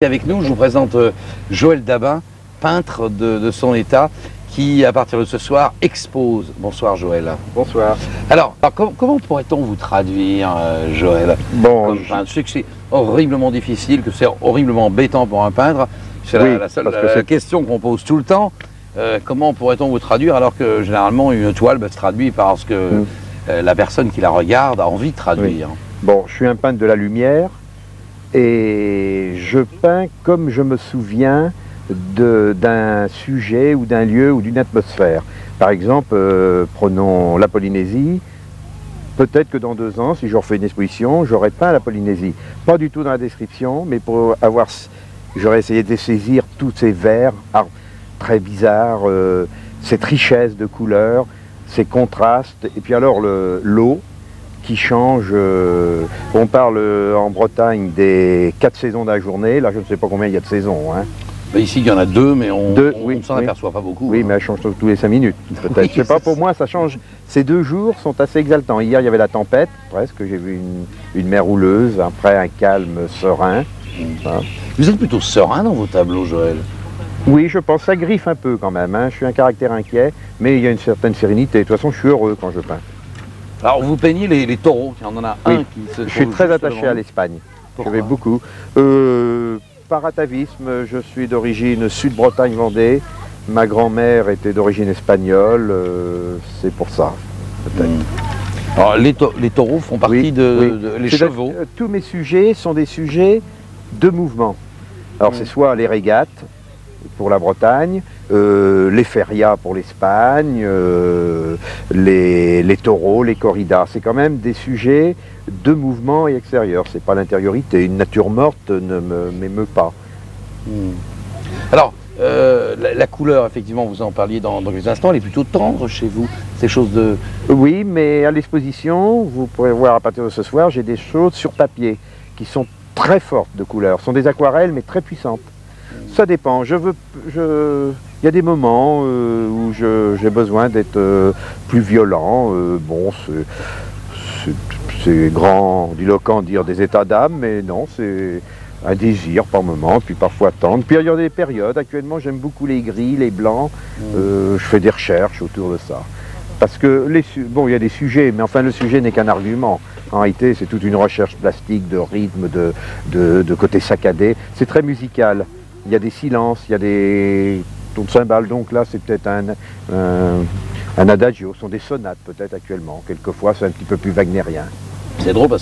Avec nous, je vous présente Joël Dabin, peintre de son état, qui, à partir de ce soir, expose. Bonsoir Joël. Bonsoir. Alors comment pourrait-on vous traduire, Joël? Bon, Je sais que c'est horriblement difficile, que c'est horriblement embêtant pour un peintre. C'est oui, la seule question qu'on pose tout le temps. Comment pourrait-on vous traduire alors que généralement une toile se traduit parce que la personne qui la regarde a envie de traduire. Oui. Bon, je suis un peintre de la lumière et je peins comme je me souviens d'un sujet ou d'un lieu ou d'une atmosphère. Par exemple, prenons la Polynésie. Peut-être que dans 2 ans, si je refais une exposition, j'aurais peint la Polynésie. Pas du tout dans la description, mais pour avoir, j'aurais essayé de saisir tous ces verts très bizarres, cette richesse de couleurs, ces contrastes, et puis alors l'eau qui change. On parle en Bretagne des 4 saisons de la journée. Là, je ne sais pas combien il y a de saisons. Hein. Ici, il y en a 2, mais on oui, ne s'en aperçoit pas beaucoup. Oui, mais elles changent tous les 5 minutes, peut-être. Oui, je sais pas, pour moi, ça change. Ces 2 jours sont assez exaltants. Hier, il y avait la tempête, presque. J'ai vu une mer houleuse, après un calme serein. Vous êtes plutôt serein dans vos tableaux, Joël? Oui, je pense. Ça griffe un peu quand même. Hein. Je suis un caractère inquiet, mais il y a une certaine sérénité. De toute façon, je suis heureux quand je peins. Alors, vous peignez les taureaux. Il y en a un qui se... Je suis très attaché à l'Espagne. Je vais beaucoup. Par atavisme, je suis d'origine Sud-Bretagne-Vendée. Ma grand-mère était d'origine espagnole. C'est pour ça, peut-être. Alors, les taureaux font partie les chevaux. Tous mes sujets sont des sujets de mouvement. Alors, c'est soit les régates pour la Bretagne, les férias pour l'Espagne, les taureaux, les corridas. C'est quand même des sujets de mouvement et extérieur. C'est pas l'intériorité. Une nature morte ne m'émeut pas. Alors, la couleur, effectivement, vous en parliez dans quelques instants, elle est plutôt tendre chez vous. Ces choses de... Oui, mais à l'exposition, vous pourrez voir à partir de ce soir, j'ai des choses sur papier qui sont très fortes de couleurs. Ce sont des aquarelles, mais très puissantes. Ça dépend. Il y a des moments où j'ai besoin d'être plus violent. Bon, c'est grandiloquent de dire des états d'âme, mais non, c'est un désir par moment, puis parfois tendre. Puis il y a des périodes. Actuellement, j'aime beaucoup les gris, les blancs. Je fais des recherches autour de ça. Parce que, bon, il y a des sujets, mais enfin, le sujet n'est qu'un argument. En réalité, c'est toute une recherche plastique, de rythme, de côté saccadé. C'est très musical. Il y a des silences, il y a des tons de cymbales. Donc là, c'est peut-être un adagio. Ce sont des sonates, peut-être, actuellement. Quelquefois, c'est un petit peu plus wagnérien. C'est drôle parce que